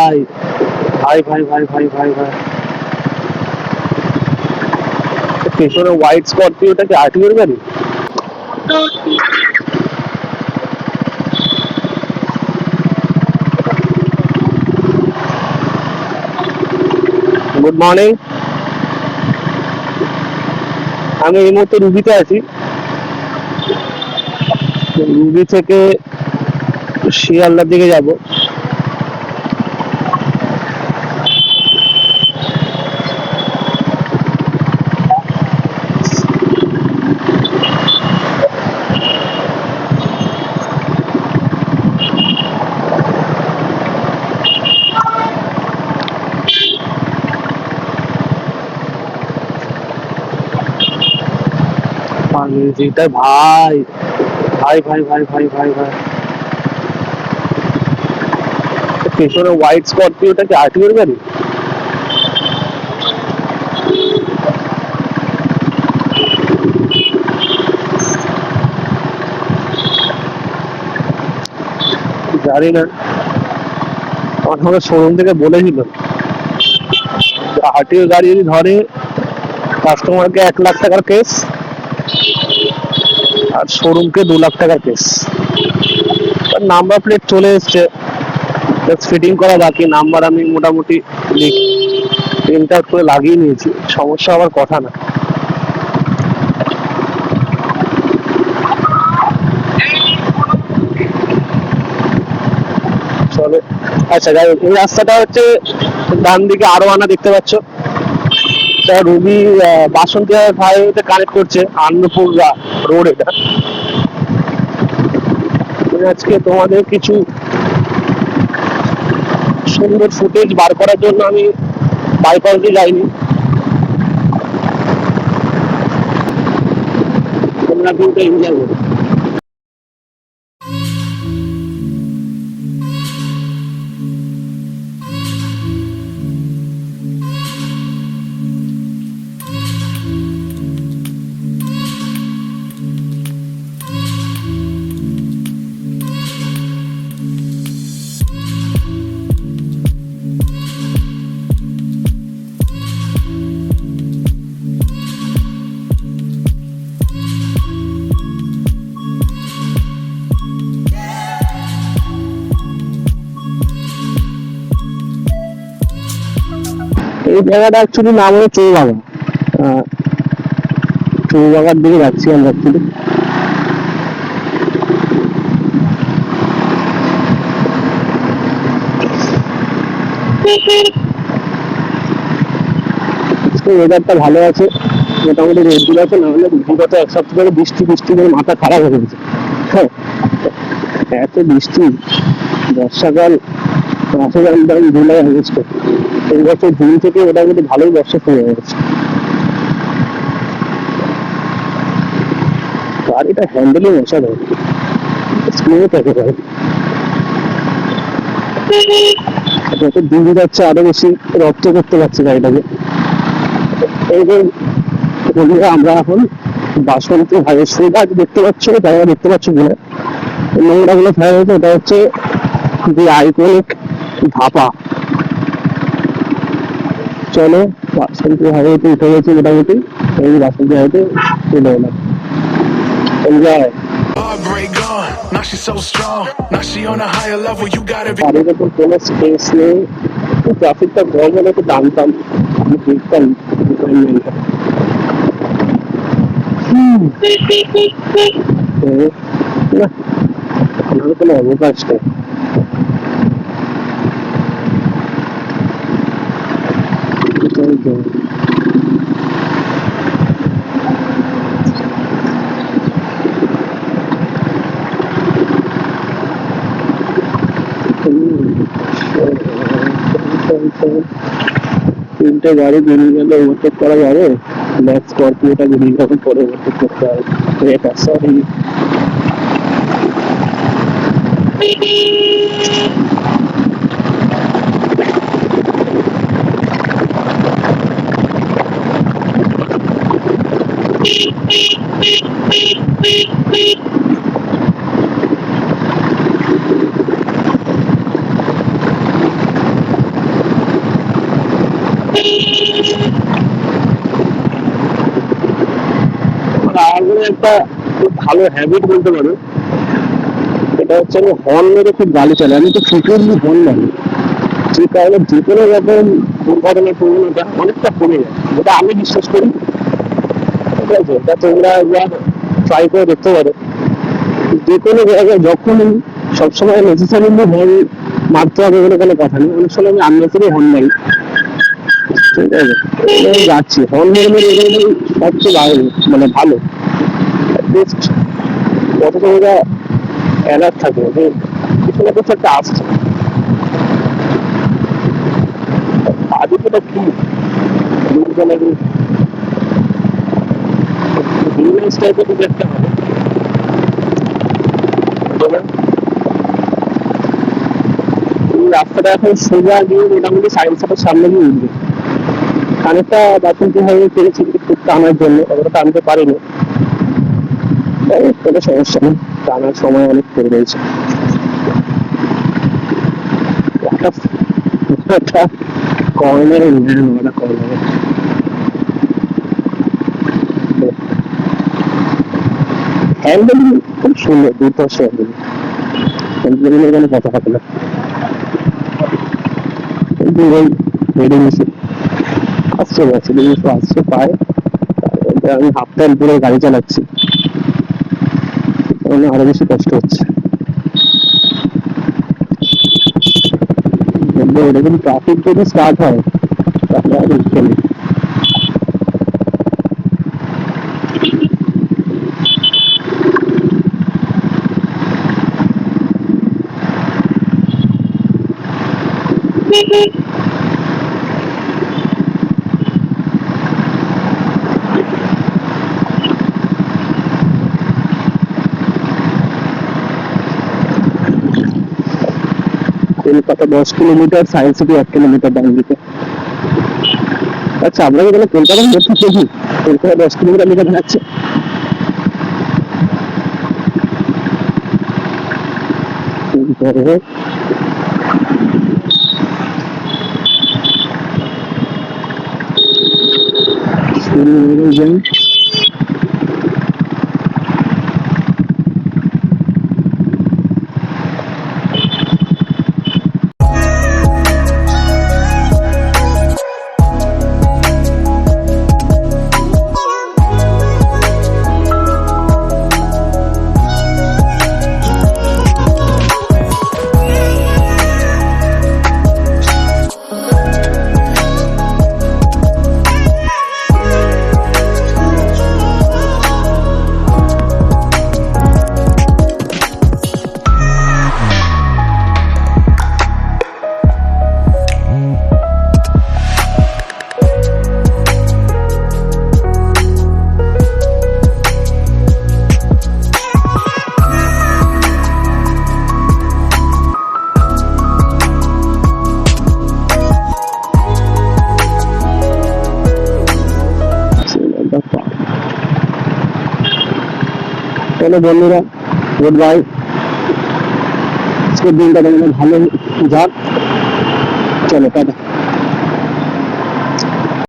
ভাই ভাই ভাই ভাই ভাই ভাই ভাই পেছনে হোয়াইট স্করপিওটা কি আরটিওর গাড়ি? গুড মর্নিং, আমি এই মুহূর্তে রুবিতে আছি। রুবি থেকে শিয়ালদার দিকে যাব। যেটা ভাই ভাই ভাই ভাই ভাই ভাই ভাই পেছনে হোয়াইট স্করপিওটা কি আরটিওর গাড়ি? জানি না, আমাকে শোরুম থেকে বলেছিল আরটিওর গাড়ি যদি ধরে কাস্টমারকে 1 লাখ টাকার কেস আর শোরুমকে 2 লাখ টাকার কেস। নাম্বার প্লেট চলে এসছে, ফিটিং করা বাকি। নাম্বার আমি মোটামুটি প্রিন্ট আউট করে লাগিয়ে নিয়েছি, সমস্যা হওয়ার কথা না। চলে আচ্ছা যাই হোক, এই রাস্তাটা হচ্ছে ডান দিকে আরো আনা দেখতে পাচ্ছ, রুবি বাসন্তী হাইওয়েতে কানেক্ট করছে আনন্দপুর রোড। এটা আজকে তোমাদের কিছু সুন্দর ফুটেজ বার করার জন্য আমি বাইপাস দিয়ে যাইনি, তোমরা কিন্তু এনজয় করো। এই জায়গাটা অ্যাকচুয়ালি নাম হলো চৌবাগান। চৌবাগার দিকে যাচ্ছি আমরা অ্যাকচুয়ালি। ওয়েদারটা ভালো আছে, মোটামুটি রোদ্দুর আছে, না হলে বিগত 1 সপ্তাহ ধরে বৃষ্টি বৃষ্টি করে মাথা খারাপ হয়ে গেছে। হ্যাঁ, এত বৃষ্টি, বর্ষাকাল মাসে জুলাই আগস্ট, এই বছর জুন থেকে মোটামুটি ভালোই বর্ষা শুরু হয়ে গেছে। গাড়িটা হ্যান্ডেলিং অসাধারণ, স্মুথ একেবারে। যত দূরে যাচ্ছে আরো বেশি রপ্ত করতে পারছি গাড়িটাকে। এইবার আমরা এখন বাসন্তী হাইওয়ে সোজা দেখতে পাচ্ছ, জায়গা দেখতে পাচ্ছ কিনা নোংরা গুলো ফেলা হয়েছে, ওটা হচ্ছে যে আইকনিক ধাপা। চলো বাসন্তী হাইওয়েতে উঠে গেছি মোটামুটি, এই বাসন্তী হাইওয়েতে চলে এলাম। এনজয়। গাড়ির ওপর কোনো স্পেস নেই, ট্রাফিকটা কম হলে তো জানতাম, আমি দেখতাম কোনো অবকাশ নেই। তিনটে গাড়ি বেরিয়ে গেলে ওভারটেক করা যাবে, ব্ল্যাক স্করপিওটা বেরিয়ে যাবে, পরে ওভারটেক করতে হবে। এটা সরি, আমার একটা খুব ভালো হ্যাবিট বলতে পারো, এটা হচ্ছে আমি হর্ন মেরে খুব গাড়ি চালাই, আমি তো ফ্রিকুয়েন্টলি হর্ন মারি, যে কারণে যে কোনো রকম দুর্ঘটনার প্রবণতা অনেকটা কমে যায়, যেটা আমি বিশ্বাস করি। ঠিক আছে, এটা তোমরা একবার ট্রাই করে দেখতে পারো। যে কোনো জায়গায় যখন সবসময় নেসেসারিলি হর্ন মারতে হবে বলে কোনো কথা নেই, অনেক সময় আমি আননেসারি হর্ন মারি। ঠিক আছে, যাচ্ছি হর্ন মেরে মেরে এগুলো সবচেয়ে ভালো, মানে ভালো বেস্ট, কত তোমরা অ্যালার্ট থাকে যে কিছু না কিছু একটা আসছে। আদিত্যটা কি রিলায়েন্স টাইপের কিছু একটা হবে। এই রাস্তাটা এখন সোজা গিয়ে মোটামুটি সায়েন্স সেন্টার সামনে গিয়ে উঠবে। খানিকটা বাথরুমটি হয়ে পেরেছি একটু টানার জন্য, অতটা টানতে পারিনি, কোনো সমস্যা নেই, টানার সময় অনেক পড়ে রয়েছে। একটা কর্নারে নিয়ে নেওয়াটা কর্নারে হ্যান্ডেলিং খুব সুন্দর, দুর্ধর্ষ হ্যান্ডেলিং, হ্যান্ডেলিংয়ের কোনো কথা থাকে না। কিন্তু ওই হেডে মিশে আসছে যাচ্ছে, আসছে পায়, আমি হাফ টাইম পুরো গাড়ি চালাচ্ছি, আরো বেশি কষ্ট হচ্ছে। এরকম ট্রাফিক যদি স্টার্ট হয় তাহলে আর উঠতে নেই। Kolkata 10 kilometre, science city 1 kilometre ডান দিকে। আচ্ছা, আমরা কি তাহলে কলকাতার মধ্যে দেখি কলকাতা 10 কিলোমিটার লিখে দেখাচ্ছে। চলো বন্ধুরা, গুড বাই, আজকের দিনটা তোমাদের ভালো যাক, চলো টাটা।